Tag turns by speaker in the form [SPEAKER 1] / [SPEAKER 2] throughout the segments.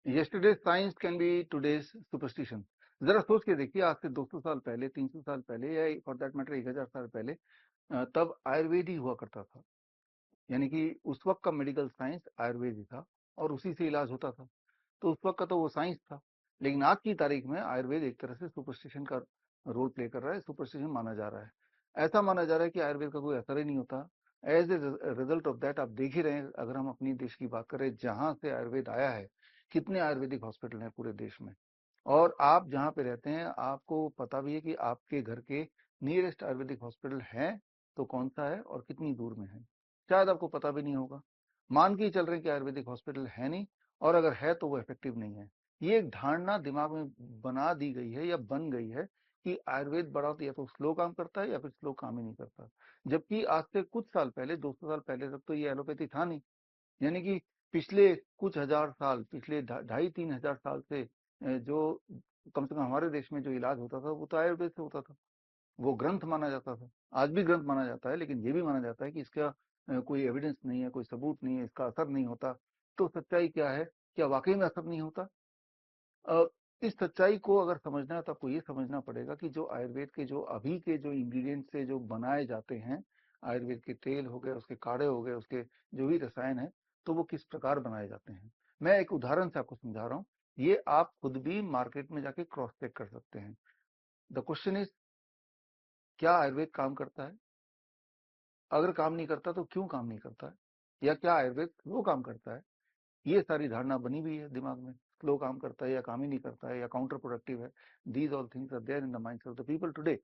[SPEAKER 1] Yesterday's science can be today's superstition. जरा सोच के देखिए, आज से 200 साल पहले, 300 साल पहले, या फॉर दैट मैटर 1000 साल पहले तब आयुर्वेद ही हुआ करता था। यानी कि उस वक्त का मेडिकल साइंस आयुर्वेद ही था और उसी से इलाज होता था। तो उस वक्त का तो वो साइंस था। लेकिन आज की तारीख में आयुर्वेद एक तरह से सुपरस्टिशन का रोल प्ले कर रहा है, सुपरस्टिशन माना जा रहा है। ऐसा माना जा रहा है कि आयुर्वेद का कोई असर ही नहीं होता। As a result of that आप देख ही रहे हैं, अगर हम अपनी देश की बात करें जहां से आयुर्वेद आया है, कितने आयुर्वेदिक हॉस्पिटल हैं पूरे देश में। और आप जहाँ पे रहते हैं आपको पता भी है कि आपके घर के नियरेस्ट आयुर्वेदिक हॉस्पिटल है तो कौन सा है और कितनी दूर में है, शायद आपको पता भी नहीं होगा। मान के ही चल रहे हैं कि आयुर्वेदिक हॉस्पिटल है नहीं, और अगर है तो वो इफेक्टिव नहीं है। ये एक धारणा दिमाग में बना दी गई है या बन गई है कि आयुर्वेद बड़ा तो या तो स्लो काम करता है या फिर स्लो काम ही नहीं करता। जबकि आज से कुछ साल पहले, 200 साल पहले तक तो ये एलोपैथी था नहीं। यानी कि पिछले कुछ हजार साल, पिछले 2,500-3,000 साल से जो कम से कम हमारे देश में जो इलाज होता था वो तो आयुर्वेद से होता था। वो ग्रंथ माना जाता था। आज भी ग्रंथ माना जाता है, लेकिन ये भी माना जाता है कि इसका कोई एविडेंस नहीं है, कोई सबूत नहीं है, इसका असर नहीं होता। तो सच्चाई क्या है? क्या वाकई में असर नहीं होता? अ, इस सच्चाई को अगर समझना है तो आपको ये समझना पड़ेगा कि जो आयुर्वेद के जो अभी के जो इंग्रेडिएंट से जो बनाए जाते हैं, आयुर्वेद के तेल हो गए, उसके काढ़े हो गए, उसके जो भी रसायन है, तो वो किस प्रकार बनाए जाते हैं। मैं एक उदाहरण से आपको समझा रहा हूँ। ये आप खुद भी मार्केट में जाके क्रॉस चेक कर सकते हैं। द क्वेश्चन इज, क्या आयुर्वेद काम करता है? अगर काम नहीं करता तो क्यों काम नहीं करता है? या क्या आयुर्वेद स्लो काम करता है? ये सारी धारणा बनी हुई है दिमाग में। स्लो काम करता है या काम ही नहीं करता है या काउंटर प्रोडक्टिव है। These all things are there in the minds of the people today.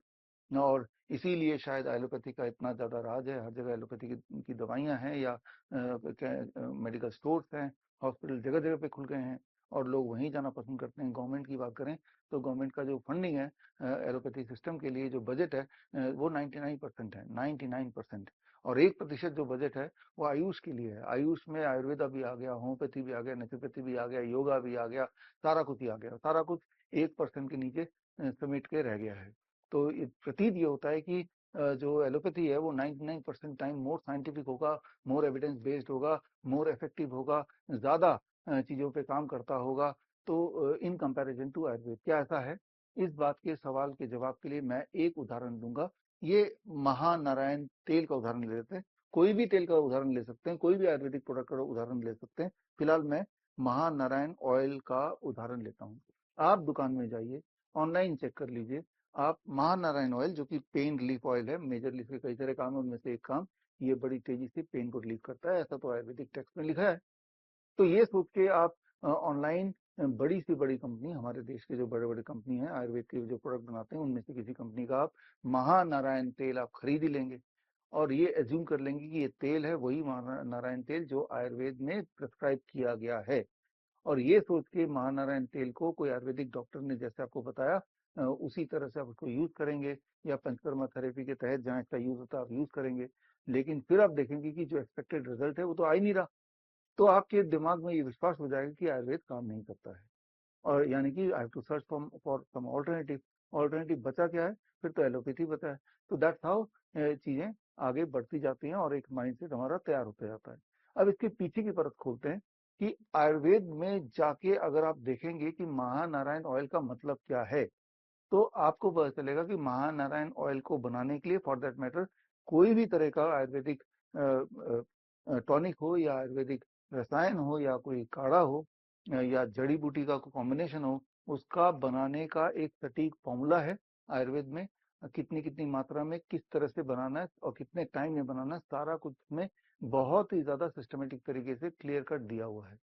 [SPEAKER 1] और इसीलिए शायद एलोपैथी का इतना ज्यादा राज है। हर जगह एलोपैथी की दवाइयां हैं या मेडिकल स्टोर्स हैं, हॉस्पिटल जगह जगह पे खुल गए हैं और लोग वहीं जाना पसंद करते हैं। गवर्नमेंट की बात करें तो गवर्नमेंट का जो फंडिंग है एलोपैथी सिस्टम के लिए, जो बजट है वो 99% है, 99%। और 1% जो बजट है वो आयुष के लिए है। आयुष में आयुर्वेदा भी आ गया, होम्योपैथी भी आ गया, नेचुरोपैथी भी आ गया, योगा भी आ गया, सारा कुछ ही आ गया। सारा कुछ 1% के नीचे समेट के रह गया है। तो प्रतीत ये होता है कि जो एलोपैथी है वो 99% टाइम मोर साइंटिफिक होगा, मोर एविडेंस बेस्ड होगा, मोर इफेक्टिव होगा, ज्यादा चीजों पे काम करता होगा। तो इन कंपैरिजन टू आयुर्वेद, क्या ऐसा है? इस बात के सवाल के जवाब के लिए मैं एक उदाहरण दूंगा। ये महानारायण तेल का उदाहरण ले लेते हैं। कोई भी तेल का उदाहरण ले सकते हैं, कोई भी आयुर्वेदिक प्रोडक्ट का उदाहरण ले सकते हैं। फिलहाल मैं महानारायण ऑयल का उदाहरण लेता हूँ। आप दुकान में जाइए, ऑनलाइन चेक कर लीजिए। आप महानारायण ऑयल, जो कि पेन रिलीफ ऑयल है, मेजरली इसके कई सारे काम है, उनमें से एक काम ये बड़ी तेजी से पेन को रिलीव करता है, ऐसा तो आयुर्वेदिक टेक्स्ट में लिखा है। तो ये सोच के आप ऑनलाइन बड़ी से बड़ी कंपनी, हमारे देश के जो बड़े बड़े कंपनी है आयुर्वेद के जो प्रोडक्ट बनाते हैं, उनमें से किसी कंपनी का आप महानारायण तेल आप खरीद ही लेंगे और ये एज्यूम कर लेंगे कि ये तेल है वही महानारायण तेल जो आयुर्वेद में प्रिस्क्राइब किया गया है। और ये सोच के महानारायण तेल को कोई आयुर्वेदिक डॉक्टर ने जैसे आपको बताया उसी तरह से आप उसको यूज करेंगे, या पंचकर्मा थेरेपी के तहत जहाँ इसका यूज होता है आप यूज करेंगे। लेकिन फिर आप देखेंगे कि जो एक्सपेक्टेड रिजल्ट है वो तो आ ही नहीं रहा। तो आपके दिमाग में ये विश्वास हो जाएगा कि आयुर्वेद काम नहीं करता है, और यानी कि I have to search for some alternative. Alternative बचा क्या है? फिर तो एलोपैथी बचा है। तो दैट्स हाउ चीजें आगे बढ़ती जाती हैं और एक माइंडसेट हमारा तैयार होता जाता है। अब इसके पीछे की परत खोलते हैं कि आयुर्वेद में जाके अगर आप देखेंगे कि महानारायण ऑयल का मतलब क्या है, तो आपको पता चलेगा कि महानारायण ऑयल को बनाने के लिए, फॉर दैट मैटर, कोई भी तरह का आयुर्वेदिक टॉनिक हो या आयुर्वेदिक रसायन हो या कोई काढ़ा हो या जड़ी बूटी का कॉम्बिनेशन हो, उसका बनाने का एक सटीक फॉर्मूला है आयुर्वेद में। कितनी कितनी मात्रा में किस तरह से बनाना है और कितने टाइम में बनाना है, सारा कुछ में बहुत ही ज्यादा सिस्टमेटिक तरीके से क्लियर कट दिया हुआ है।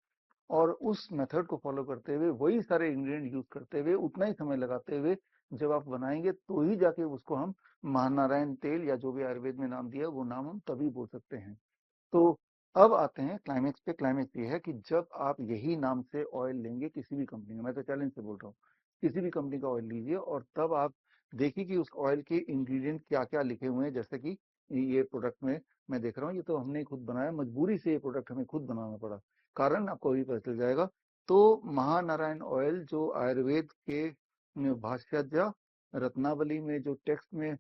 [SPEAKER 1] और उस मेथड को फॉलो करते हुए, वही सारे इंग्रेडिएंट यूज करते हुए, उतना ही समय लगाते हुए जब आप बनाएंगे तो ही जाके उसको हम महानारायण तेल या जो भी आयुर्वेद में नाम दिया वो नाम हम तभी बोल सकते हैं। तो अब आते हैं क्लाइमेक्स पे। क्लाइमेक्स ये है कि जब आप यही नाम से ऑयल लेंगे किसी भी कंपनी का, मैं तो चैलेंज से बोल रहा हूँ, किसी भी कंपनी का ऑयल लीजिए और तब आप देखिए कि उस ऑयल के इंग्रेडिएंट क्या क्या लिखे हुए हैं। जैसे कि ये प्रोडक्ट में मैं देख रहा हूँ, ये तो हमने खुद बनाया, मजबूरी से ये प्रोडक्ट हमें खुद बनाना पड़ा, कारण आपको अभी पता चल जाएगा। तो महानारायण ऑयल जो आयुर्वेद के भाष्यज्ञ रत्नावली में जो टेक्स्ट में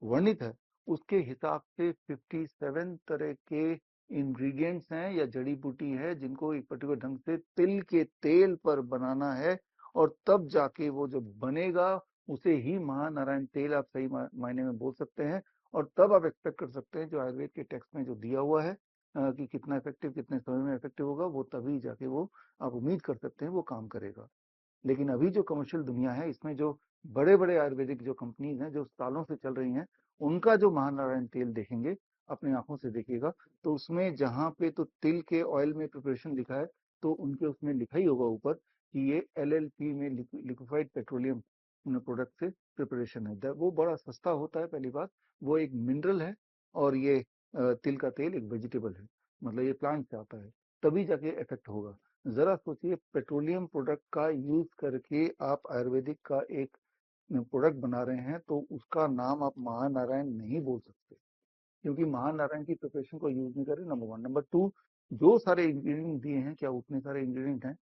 [SPEAKER 1] वर्णित है, उसके हिसाब से 57 तरह के इंग्रेडिएंट्स हैं या जड़ी बूटी है जिनको एक पर्टिकुलर ढंग से तिल के तेल पर बनाना है, और तब जाके वो जो बनेगा उसे ही महानारायण तेल आप सही मायने में बोल सकते हैं। और तब आप एक्सपेक्ट कर सकते हैं जो आयुर्वेद के टेक्स्ट में जो दिया हुआ है कि कितना इफेक्टिव, कितने समय में इफेक्टिव होगा, वो तभी जाके वो आप उम्मीद कर सकते हैं वो काम करेगा। लेकिन अभी जो कमर्शियल दुनिया है, इसमें जो बड़े बड़े आयुर्वेदिक जो कंपनीज हैं जो सालों से चल रही हैं, उनका जो महानारायण तेल देखेंगे, अपनी आंखों से देखिएगा, तो उसमें जहां पे तो तिल के ऑयल में प्रिपरेशन लिखा है, तो उनके उसमें लिखा ही होगा ऊपर कि ये LLP में लिक्विफाइड पेट्रोलियम प्रोडक्ट से प्रिपरेशन है। वो बड़ा सस्ता होता है, पहली बात। वो एक मिनरल है, और ये तिल का तेल एक वेजिटेबल है, मतलब ये प्लांट से आता है, तभी जाके इफेक्ट होगा। जरा सोचिए, पेट्रोलियम प्रोडक्ट का यूज करके आप आयुर्वेदिक का एक प्रोडक्ट बना रहे हैं, तो उसका नाम आप महानारायण नहीं बोल सकते, क्योंकि महानारायण की प्रिपरेशन को यूज नहीं कर रहे, नंबर वन। नंबर टू, जो सारे इंग्रेडिएंट दिए हैं, क्या उतने सारे इंग्रेडिएंट हैं?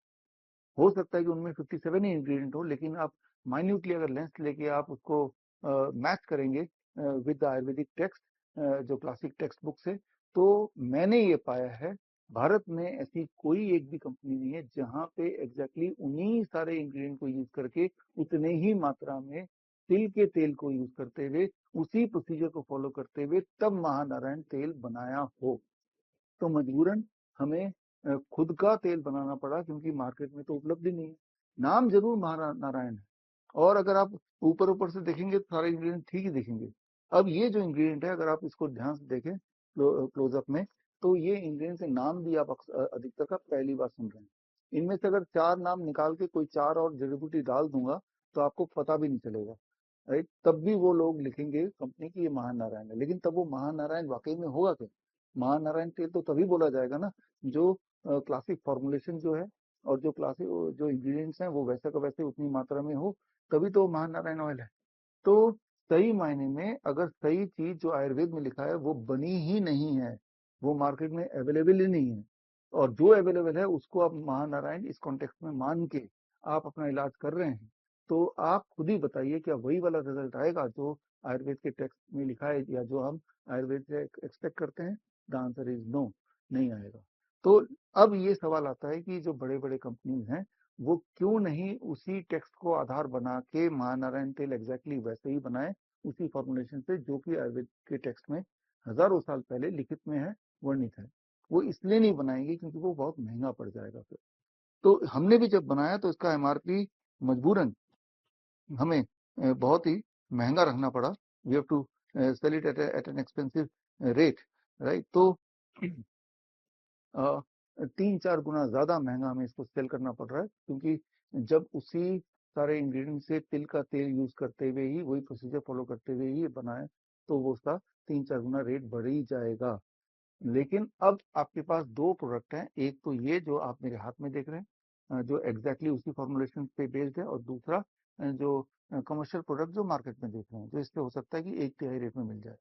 [SPEAKER 1] हो सकता है कि उनमें 57 ही इंग्रेडिएंट हो, लेकिन आप माइन्यूटली अगर लेंस लेके आप उसको मैच करेंगे विद आयुर्वेदिक टेक्स्ट, जो क्लासिक टेक्स्ट बुक से, तो मैंने ये पाया है भारत में ऐसी कोई एक भी कंपनी नहीं है जहां पे एग्जैक्टली उन्हीं सारे इंग्रेडिएंट को यूज करके उतने ही मात्रा में तिल के तेल को यूज करते हुए, उसी प्रोसीजर को फॉलो करते हुए तब महानारायण तेल बनाया हो। तो मजबूरन हमें खुद का तेल बनाना पड़ा, क्योंकि मार्केट में तो उपलब्ध ही नहीं है। नाम जरूर महानारायण है, और अगर आप ऊपर ऊपर से देखेंगे तो सारे इंग्रेडिएंट ठीक ही दिखेंगे। अब ये जो इंग्रेडिएंट है, अगर आप इसको ध्यान से देखें क्लोजअप में, तो ये इंग्रेडिएंट के नाम भी आप अधिकतर का पहली बार सुन रहे हैं। इनमें से अगर 4 नाम निकाल के कोई 4 और जड़ी बूटी डाल दूंगा, तो आपको पता भी नहीं चलेगा, राइट? तब भी वो लोग लिखेंगे कंपनी की ये महानारायण है, लेकिन तब वो महानारायण वाकई में होगा क्या? महानारायण तेल तो तभी बोला जाएगा ना, जो क्लासिक फॉर्मुलेशन जो है, और जो क्लासिक जो इंग्रेडिएंट्स हैं वो वैसे का वैसे उतनी मात्रा में हो, तभी तो महानारायण ऑयल है। तो सही मायने में अगर सही चीज जो आयुर्वेद में लिखा है वो बनी ही नहीं है, वो मार्केट में अवेलेबल ही नहीं है, और जो अवेलेबल है उसको आप महानारायण इस कॉन्टेक्स्ट में मान के आप अपना इलाज कर रहे हैं, तो आप खुद ही बताइए क्या वही वाला रिजल्ट आएगा जो आयुर्वेद के टेक्स्ट में लिखा है, या जो हम आयुर्वेद से एक्सपेक्ट करते हैं? द आंसर इज नो, नहीं आएगा। तो अब ये सवाल आता है कि जो बड़े बड़े कंपनीज हैं, वो क्यों नहीं उसी टेक्स्ट को आधार बना के महानारायण तेल एग्जैक्टली वैसे ही बनाए, उसी फॉर्मुलेशन से जो कि आयुर्वेद के टेक्स्ट में हजारों साल पहले लिखित में है, वर्णित है। वो इसलिए नहीं बनाएंगे क्योंकि वो बहुत महंगा पड़ जाएगा फिर। तो हमने भी जब बनाया तो इसका MRP मजबूरन हमें बहुत ही महंगा रखना पड़ा। We have to sell it at an expensive rate, right? तो 3-4 गुना ज्यादा महंगा हमें इसको सेल करना पड़ रहा है, क्योंकि जब उसी सारे इंग्रेडिएंट से तिल का तेल यूज करते हुए ही, वही प्रोसीजर फॉलो करते हुए ही बनाए, तो वो उसका 3-4 गुना रेट बढ़ ही जाएगा। लेकिन अब आपके पास दो प्रोडक्ट हैं, एक तो ये जो आप मेरे हाथ में देख रहे हैं, जो एग्जैक्टली उसी फॉर्मुलेशन पे बेस्ड है, और दूसरा जो कमर्शियल प्रोडक्ट जो मार्केट में देख रहे हैं, जो इससे हो सकता है कि 1/3 रेट में मिल जाए।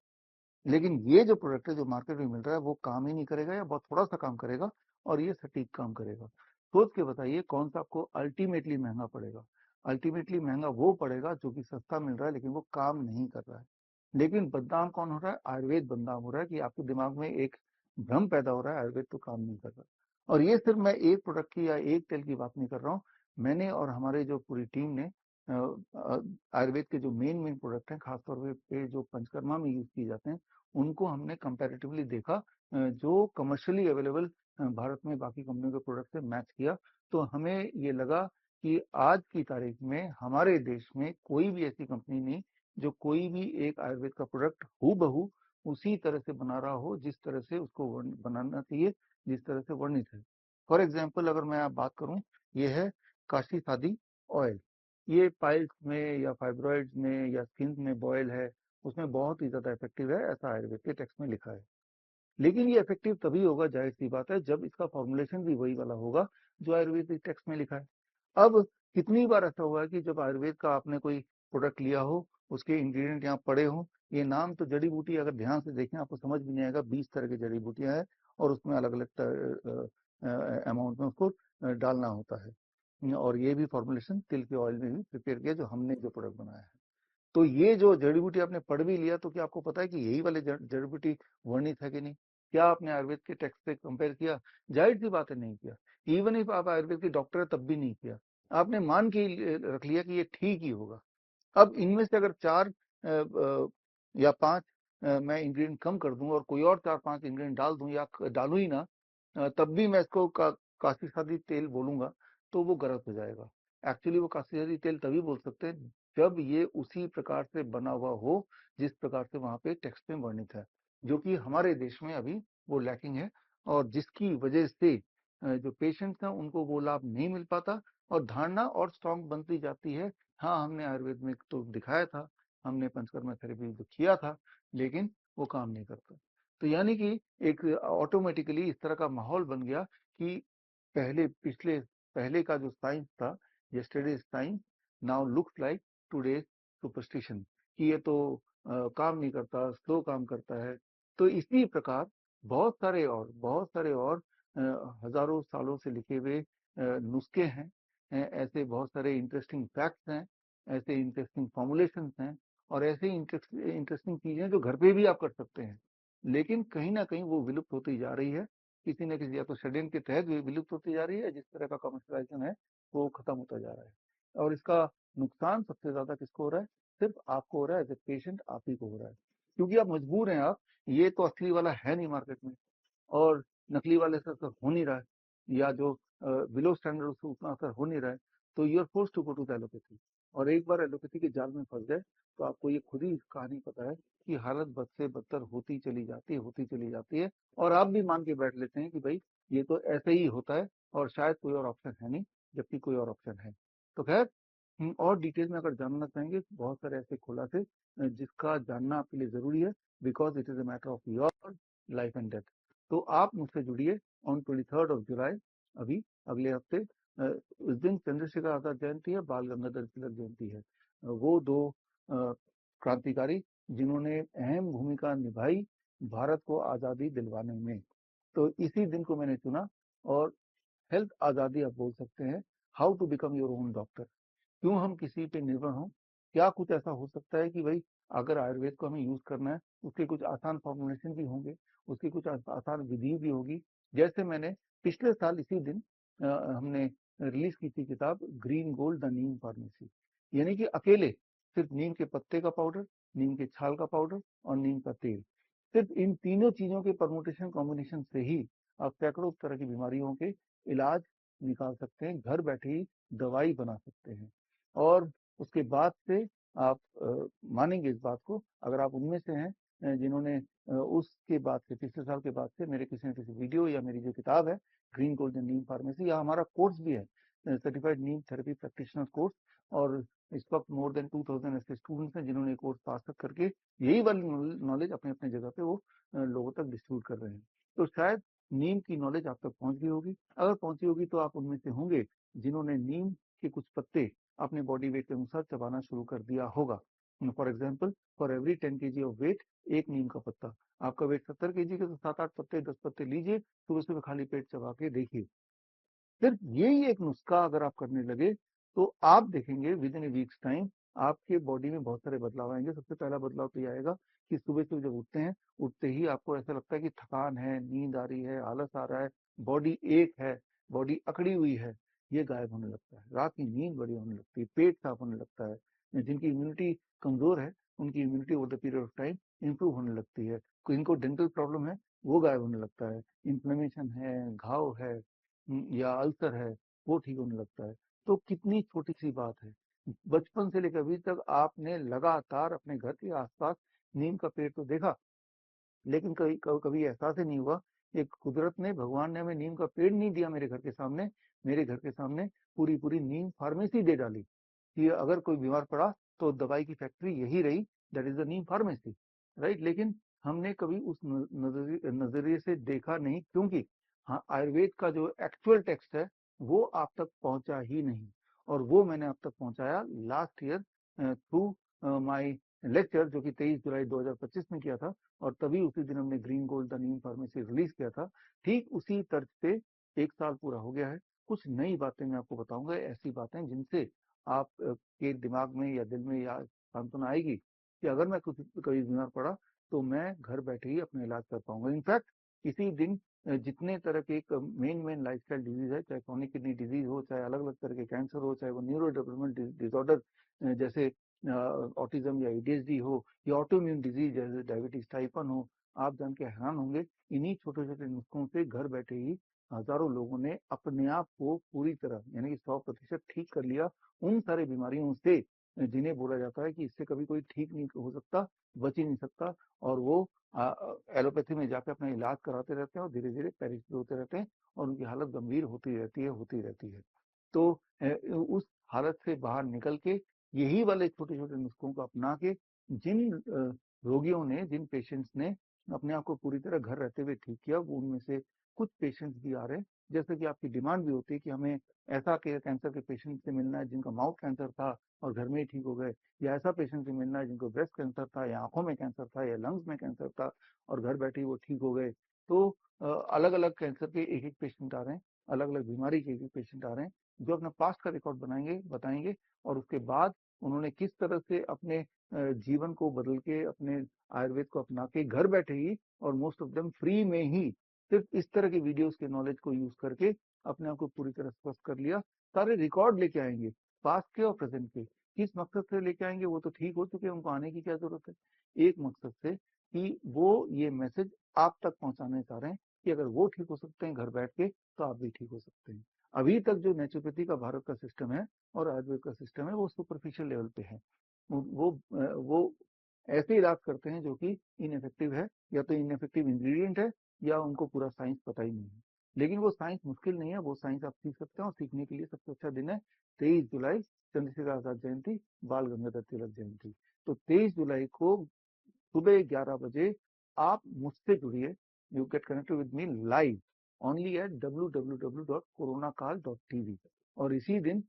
[SPEAKER 1] लेकिन ये जो प्रोडक्ट है जो मार्केट में मिल रहा है, वो काम ही नहीं करेगा, या बहुत थोड़ा सा काम करेगा, और ये सटीक काम करेगा। सोच के बताइए कौन सा आपको अल्टीमेटली महंगा पड़ेगा? अल्टीमेटली महंगा वो पड़ेगा जो कि सस्ता मिल रहा है लेकिन वो काम नहीं कर रहा है। लेकिन बदनाम कौन हो रहा है? आयुर्वेद बदनाम हो रहा है, कि आपके दिमाग में एक भ्रम पैदा हो रहा है आयुर्वेद तो काम नहीं कर रहा। और ये सिर्फ मैं एक प्रोडक्ट की या एक तेल की बात नहीं कर रहा हूँ। मैंने और हमारे जो पूरी टीम ने आयुर्वेद के जो मेन मेन प्रोडक्ट हैं, खासतौर पे जो पंचकर्मा में यूज किए जाते हैं, उनको हमने कंपैरेटिवली देखा, जो कमर्शियली अवेलेबल भारत में बाकी कंपनियों के प्रोडक्ट से मैच किया। तो हमें ये लगा कि आज की तारीख में हमारे देश में कोई भी ऐसी कंपनी नहीं जो कोई भी एक आयुर्वेद का प्रोडक्ट हूबहू उसी तरह से बना रहा हो जिस तरह से उसको बनाना चाहिए, जिस तरह से वर्णित है। फॉर एग्जाम्पल अगर मैं आप बात करूं, ये है काशी सादी ऑयल। ये पाइल्स में या फाइब्रॉइड्स में या स्किन में बॉयल है, उसमें बहुत ही ज्यादा इफेक्टिव है, ऐसा आयुर्वेद के टेक्स्ट में लिखा है। लेकिन ये इफेक्टिव तभी होगा, जाहिर सी बात है, जब इसका फॉर्मुलेशन भी वही वाला होगा जो आयुर्वेदिक टेक्स्ट में लिखा है। अब कितनी बार ऐसा हुआ है कि जब आयुर्वेद का आपने कोई प्रोडक्ट लिया हो, उसके इंग्रेडिएंट यहाँ पड़े हो, ये नाम तो जड़ी बूटी अगर ध्यान से देखें आपको समझ भी नहीं आएगा, 20 तरह की जड़ी बूटियां हैं, और उसमें अलग अलग अमाउंट में उसको डालना होता है। और ये भी फॉर्मुलेशन तिल के ऑयल में भी प्रिपेयर किया जो हमने जो प्रोडक्ट बनाया है। तो ये जो जड़ी बूटी आपने पढ़ भी लिया, तो क्या आपको पता है कि यही वाले जड़ी बूटी वर्णित है कि नहीं? क्या आपने आयुर्वेद के टेक्स्ट से कंपेयर किया? जाहिर सी बात है नहीं किया। इवन इफ आप आयुर्वेद के डॉक्टर है तब भी नहीं किया। आपने मान के रख लिया कि ये ठीक ही होगा। अब इनमें से अगर 4 या 5 मैं इंग्रेडिएंट कम कर दूं और कोई और 4-5 इंग्रेडिएंट डाल दूं या डालूं ही ना, तब भी मैं इसको काशी सादी तेल बोलूंगा तो वो गलत हो जाएगा। एक्चुअली वो काशी सादी तेल तभी बोल सकते हैं जब ये उसी प्रकार से बना हुआ हो जिस प्रकार से वहां पे टेक्स्ट में वर्णित है, जो कि हमारे देश में अभी वो लैकिंग है, और जिसकी वजह से जो पेशेंट्स हैं उनको वो लाभ नहीं मिल पाता और धारणा और स्ट्रांग बनती जाती है। हाँ, हमने आयुर्वेद में तो दिखाया था, हमने पंचकर्मा थेरेपी जो किया था, लेकिन वो काम नहीं करता। तो यानी कि एक ऑटोमेटिकली इस तरह का माहौल बन गया कि पहले का जो साइंस था, yesterday science now looks like today superstition, कि ये तो काम नहीं करता, स्लो काम करता है। तो इसी प्रकार बहुत सारे और हजारों सालों से लिखे हुए नुस्खे हैं, ऐसे बहुत सारे इंटरेस्टिंग फैक्ट्स हैं, ऐसे इंटरेस्टिंग फॉर्मुलेशंस हैं, और ऐसे इंटरेस्टिंग चीजें जो घर पे भी आप कर सकते हैं, लेकिन कहीं ना कहीं वो विलुप्त होती जा रही है। किसी न किसी या तो षड्यंत्र के तहत विलुप्त होती जा रही है, जिस तरह का कमर्शलाइजेशन है वो खत्म होता जा रहा है। और इसका नुकसान सबसे ज्यादा किसको हो रहा है? सिर्फ आपको हो रहा है, एज ए पेशेंट आप ही को हो रहा है, क्योंकि आप मजबूर हैं। आप ये तो असली वाला है नहीं मार्केट में, और नकली वाले से असर हो नहीं रहा है, या जो बिलो स्टैंडर्ड उससे उतना असर हो नहीं रहा है, तो you are force to go to the allopathy. और एक बार एलोपैथी के जाल में फंस गए तो आपको ये खुद ही कहानी पता है कि हालत बद से बदतर होती चली जाती है, और आप भी मान के बैठ लेते हैं कि भाई ये तो ऐसे ही होता है और शायद कोई और ऑप्शन है नहीं, जबकि कोई और ऑप्शन है। तो खैर, और डिटेल में अगर जानना चाहेंगे तो बहुत सारे ऐसे खुलासे जिसका जानना आपके लिए जरूरी है, because it is a matter of your life and death. तो आप मुझसे जुड़िए ऑन 23rd of July, अभी अगले हफ्ते। उस दिन चंद्रशेखर आजाद जयंती है, बाल गंगाधर तिलक जयंती है। वो दो क्रांतिकारी जिन्होंने अहम भूमिका निभाई भारत को आजादी दिलवाने में, तो इसी दिन को मैंने चुना। और हेल्थ आजादी आप बोल सकते हैं, how to become your own doctor, क्यों हम किसी पे निर्भर हों। क्या कुछ ऐसा हो सकता है कि भाई अगर आयुर्वेद को हमें यूज करना है, उसके कुछ आसान फॉर्मुलेशन भी होंगे, उसकी कुछ आसान विधि भी होगी। जैसे मैंने पिछले साल इसी दिन हमने रिलीज की थी किताब green gold the Neem pharmacy, यानी कि अकेले सिर्फ नीम के पत्ते का पाउडर, नीम के छाल का पाउडर और नीम का तेल, सिर्फ इन तीनों चीजों के परमुटेशन कॉम्बिनेशन से ही आप सैकड़ों तरह की बीमारियों के इलाज निकाल सकते हैं, घर बैठे ही दवाई बना सकते हैं। और उसके बाद से आप मानेंगे इस बात को, अगर आप उनमें से हैं जिन्होंने उसके बाद से पिछले साल के बाद से मेरे किसी न किसी वीडियो या मेरी जो किताब है ग्रीन गोल्डन नीम फार्मेसी, या हमारा कोर्स भी है सर्टिफाइड नीम थेरेपी प्रैक्टिशनर कोर्स, और इस वक्त मोर देन 2000 ऐसे स्टूडेंट्स हैं जिन्होंने कोर्स पास तक करके यही वाली नॉलेज अपने अपने जगह पे वो लोगों तक डिस्ट्रीब्यूट कर रहे हैं। तो शायद नीम की नॉलेज आप तक पहुंच गई होगी। अगर पहुंची होगी तो आप उनमें से होंगे जिन्होंने नीम के कुछ पत्ते अपने बॉडी वेट के अनुसार चबाना शुरू कर दिया होगा। For example, for every 10 kg of weight एक नीम का पत्ता। आपका वेट 70 kg के, तो 7-8 पत्ते 10 पत्ते लीजिए, सुबह सुबह खाली पेट चबा के देखिए। सिर्फ यही एक नुस्खा अगर आप करने लगे तो आप देखेंगे with in A weeks time आपके बॉडी में बहुत सारे बदलाव आएंगे। सबसे पहला बदलाव तो ये आएगा कि सुबह सुबह जब उठते हैं, उठते ही आपको ऐसा लगता है कि थकान है, नींद आ रही है, आलस आ रहा है, बॉडी एक है, बॉडी अकड़ी हुई है, ये गायब होने लगता है। रात की नींद बड़ी होने लगती है, पेट साफ होने लगता है। जिनकी इम्यूनिटी कमजोर है उनकी immunity over the period of time improve होने लगती है। इनको डेंटल प्रॉब्लम है वो गायब होने लगता है, इन्फ्लेमेशन है, घाव है, या अल्सर है, वो ठीक होने लगता है। तो कितनी छोटी सी बात है, बचपन से लेकर अभी तक आपने लगातार अपने घर के आसपास नीम का पेड़ तो देखा, लेकिन कभी कभी एहसास ही नहीं हुआ कि कुदरत ने, भगवान ने हमें नीम का पेड़ नहीं दिया मेरे घर के सामने, मेरे घर के सामने पूरी पूरी नीम फार्मेसी दे डाली कि अगर कोई बीमार पड़ा तो दवाई की फैक्ट्री यही रही, that is the Neem pharmacy, right. लेकिन हमने कभी उस नजरिए से देखा नहीं, क्योंकि हाँ, आयुर्वेद का जो एक्चुअल टेक्स्ट है वो आप तक पहुंचा ही नहीं, और वो मैंने आप तक पहुंचाया last year through my lecture, जो कि 23 जुलाई 2025 में किया था। और तभी उसी दिन हमने green gold the Neem pharmacy release किया था। ठीक उसी तर्ज पे एक साल पूरा हो गया है। कुछ नई बातें मैं आपको बताऊंगा, ऐसी बातें जिनसे आप के दिमाग में या दिल में या सांत्वना आएगी कि अगर मैं कुछ कभी बीमार पड़ा तो मैं घर बैठे ही अपना इलाज कर पाऊंगा। इनफैक्ट इसी दिन जितने तरह के मेन लाइफस्टाइल डिजीज है, चाहे क्रोनिक किडनी डिजीज हो, चाहे अलग अलग तरह के कैंसर हो, चाहे वो न्यूरो डेवलपमेंट डिसऑर्डर जैसे ऑटिज्म या एडीएचडी हो, या ऑटोइम्यून डिजीज जैसे डायबिटीज टाइप 1 हो, आप जान के हैरान होंगे इन्हीं छोटे छोटे नुस्खों से घर बैठे ही हजारों लोगों ने अपने आप को पूरी तरह यानी कि 100% ठीक कर लिया उन सारी बीमारियों से जिन्हें बोला जाता है कि इससे कभी कोई ठीक नहीं हो सकता, बच ही नहीं सकता, और वो एलोपैथी में जाकर अपना इलाज कराते रहते हैं और धीरे धीरे पेरिश होते रहते हैं और उनकी हालत गंभीर होती रहती है। तो उस हालत से बाहर निकल के यही वाले छोटे छोटे नुस्खों को अपना के जिन रोगियों ने, जिन पेशेंट्स ने अपने आप को पूरी तरह घर रहते हुए ठीक किया, वो उनमें से कुछ पेशेंट्स भी आ रहे हैं। जैसे कि आपकी डिमांड भी होती है कि हमें ऐसा कैंसर के पेशेंट से मिलना है जिनका माउथ कैंसर था और घर में ही ठीक हो गए, या ऐसा पेशेंट से मिलना है जिनको ब्रेस्ट कैंसर था, या आंखों में कैंसर था, या लंग्स में कैंसर था और घर बैठे ही वो ठीक हो गए। तो अलग अलग कैंसर के एक एक पेशेंट आ रहे हैं, अलग अलग बीमारी के एक एक पेशेंट आ रहे हैं, जो अपना पास्ट का रिकॉर्ड बताएंगे और उसके बाद उन्होंने किस तरह से अपने जीवन को बदल के अपने आयुर्वेद को अपना के घर बैठे ही और मोस्ट ऑफ देम फ्री में ही सिर्फ इस तरह के वीडियोस के नॉलेज को यूज करके अपने आप को पूरी तरह स्वस्थ कर लिया। सारे रिकॉर्ड लेके आएंगे, पास्ट के और प्रेजेंट के। किस मकसद से लेके आएंगे, वो तो ठीक हो चुके हैं, उनको आने की क्या जरूरत है। एक मकसद से कि वो ये मैसेज आप तक पहुंचाने चाह रहे हैं कि अगर वो ठीक हो सकते हैं घर बैठ के, तो आप भी ठीक हो सकते हैं। अभी तक जो नेचुरोपैथी का भारत का सिस्टम है और आयुर्वेद का सिस्टम है, वो सुपरफिशियल लेवल पे है। वो ऐसे इलाज करते हैं जो कि इनइफेक्टिव है, या तो इनइफेक्टिव इंग्रेडिएंट है, या उनको पूरा साइंस पता ही नहीं है। लेकिन वो साइंस मुश्किल नहीं है, वो साइंस आप सीख सकते हैं, और सीखने के लिए सबसे अच्छा दिन है 23 जुलाई, चंद्रशेखर आजाद जयंती, बाल गंगाधर तिलक जयंती। तो 23 जुलाई को सुबह 11 बजे आप मुझसे जुड़िए, you get connected with me live only at www.coronakal.tv। और इसी दिन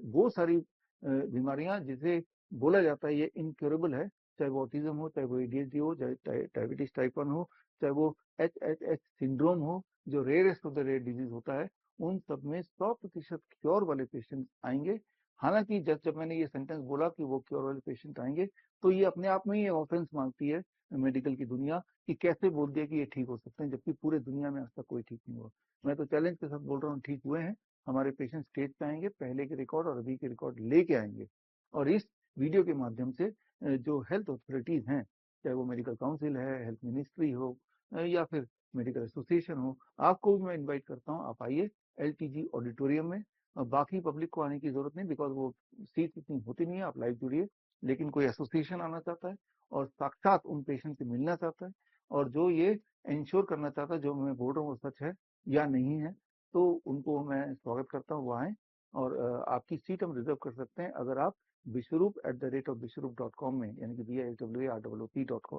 [SPEAKER 1] वो सारी बीमारियां जिसे बोला जाता है ये इनक्योरेबल है, चाहे वो ऑटिज्म हो, चाहे वो एडीएचडी हो, चाहे डायबिटीज टाइप 1 हो, चाहे वो एच सिंड्रोम हो, जो rarest of the rare disease होता है, उन सब में 100% क्योर वाले पेशेंट आएंगे। हालांकि जब मैंने ये सेंटेंस बोला कि वो क्योर वाले पेशेंट आएंगे, तो ये अपने आप में ही ऑफेंस मांगती है मेडिकल की दुनिया कि कैसे बोल दिया कि ये ठीक हो सकते हैं, जबकि पूरे दुनिया में आज तक कोई ठीक नहीं हुआ। मैं तो चैलेंज के साथ बोल रहा हूँ, ठीक हुए हैं। हमारे पेशेंट स्टेज पे आएंगे, पहले के रिकॉर्ड और अभी के रिकॉर्ड लेके आएंगे, और इस वीडियो के माध्यम से जो हेल्थ अथॉरिटीज हैं, चाहे वो मेडिकल काउंसिल है, हेल्थ मिनिस्ट्री हो, या फिर मेडिकल एसोसिएशन हो, आपको भी मैं इन्वाइट करता हूँ, आप आइए LTG ऑडिटोरियम में। बाकी पब्लिक को आने की जरूरत नहीं, बिकॉज वो सीट इतनी होती नहीं है, आप लाइव जुड़िए। लेकिन कोई एसोसिएशन आना चाहता है और साक्षात उन पेशेंट से मिलना चाहता है, और जो ये इंश्योर करना चाहता है जो मैं बोल रहा हूँ वो सच है या नहीं है, तो उनको मैं स्वागत करता हूँ, वो आए। और आपकी सीट हम रिजर्व कर सकते हैं अगर आप विश्वरूप@विश्वरूप.com में, यानी कि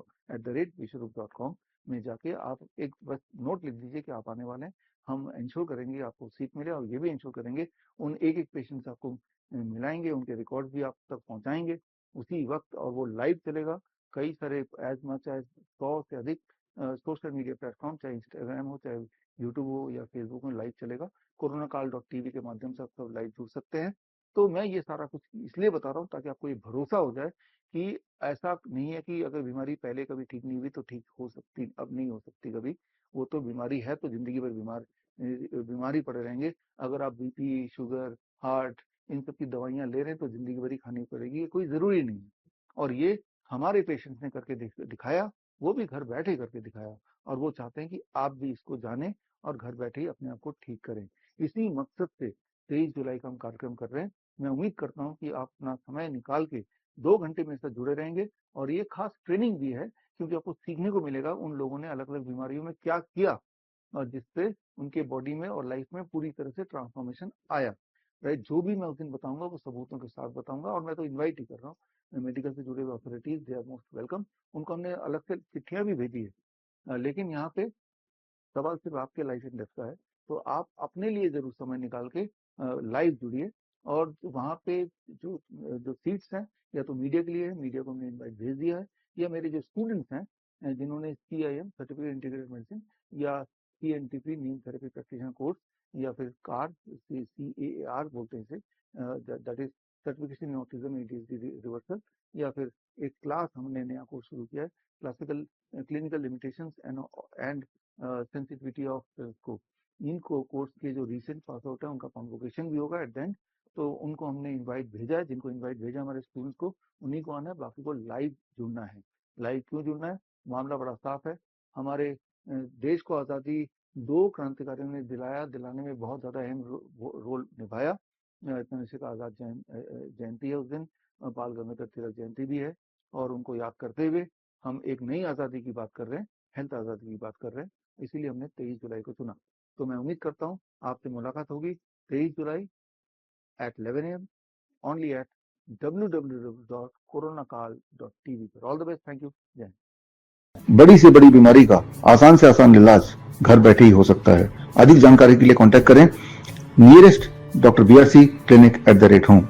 [SPEAKER 1] BISWAROOP.com में जाके आप एक बस नोट लिख दीजिए कि आप आने वाले हैं। हम इंश्योर करेंगे आपको सीट मिले, और ये भी इंश्योर करेंगे उन एक एक पेशेंट से आपको मिलाएंगे, उनके रिकॉर्ड भी आप तक पहुंचाएंगे उसी वक्त, और वो लाइव चलेगा। कई सारे एज मच एज 100 से अधिक सोशल मीडिया प्लेटफॉर्म, चाहे इंस्टाग्राम हो, चाहे यूट्यूब हो, या फेसबुक में लाइव चलेगा। coronacall.tv के माध्यम से आप सब लाइव जुड़ सकते हैं। तो मैं ये सारा कुछ इसलिए बता रहा हूँ ताकि आपको ये भरोसा हो जाए कि ऐसा नहीं है कि अगर बीमारी पहले कभी ठीक नहीं हुई तो ठीक हो सकती, अब नहीं हो सकती कभी। वो तो बीमारी है तो जिंदगी भर बीमारी पड़े रहेंगे। अगर आप बीपी, शुगर, हार्ट, इन सब की दवाइयां ले रहे हैं तो जिंदगी भर ही खानी पड़ेगी, ये कोई जरूरी नहीं है। और ये हमारे पेशेंट्स ने करके दिखाया, वो भी घर बैठे करके दिखाया, और वो चाहते हैं कि आप भी इसको जानें और घर बैठे ही अपने आप को ठीक करें। इसी मकसद से 23 जुलाई का हम कार्यक्रम कर रहे हैं। मैं उम्मीद करता हूँ कि आप अपना समय निकाल के 2 घंटे में से जुड़े रहेंगे, और ये खास ट्रेनिंग भी है क्योंकि आपको सीखने को मिलेगा उन लोगों ने अलग अलग बीमारियों में क्या किया, और जिससे उनके बॉडी में और लाइफ में पूरी तरह से ट्रांसफॉर्मेशन आया। राइट, जो भी मैं उस दिन बताऊंगा वो सबूतों के साथ बताऊंगा, और मैं तो इन्वाइट ही कर रहा हूँ मेडिकल से जुड़े हुए authorities, they are most welcome. उनको हमने अलग से चिट्ठियां भी भेजी है। लेकिन यहाँ पे सवाल सिर्फ आपके लाइफ एंड डेथ का है, तो आप अपने लिए जरूर समय निकाल के लाइव जुड़िए। और वहाँ पे जो जो सीट्स हैं, या तो मीडिया के लिए है, मीडिया को हमने इनवाइट भेज दिया है, या मेरे जो स्टूडेंट्स हैं जिन्होंने CIM सर्टिफिकेट इंटीग्रेटेड मेडिसिन, या CNTP नीम थेरेपी प्रैक्टिशनर कोर्स, या फिर CAR, CAR बोलते हैं इसे, that is certification in autism ADHD reversal, या फिर एक क्लास हमने नया कोर्स शुरू किया है, classical clinical limitations and sensitivity of scope, in course के जो रिसेंट पास आउट है उनका कॉन्वोकेशन भी होगा एट द एंड। तो उनको हमने इनवाइट भेजा है, जिनको इनवाइट भेजा हमारे स्टूडेंट्स को, उन्हीं को आना है, बाकी को लाइव जुड़ना है। लाइव क्यों जुड़ना है? मामला बड़ा साफ है। हमारे देश को आज़ादी 2 क्रांतिकारियों ने दिलाने में बहुत ज़्यादा अहम रोल निभाया। चंद्रशेखर आज़ाद जयंती है उस दिन, बाल गंगाधर तिलक जयंती भी है, और उनको याद करते हुए हम एक नई आज़ादी की बात कर रहे हैं, हेल्थ आज़ादी की बात कर रहे हैं, इसीलिए हमने 23 जुलाई को चुना। तो मैं उम्मीद करता हूँ आपसे मुलाकात होगी 23 जुलाई at 11 AM only at www.coronakal.tv पर। All the best, thank you, जय हिंद। बड़ी से बड़ी बीमारी का आसान से आसान इलाज घर बैठे ही हो सकता है। अधिक जानकारी के लिए कांटेक्ट करें नियरेस्ट डॉक्टर BRC clinic@home।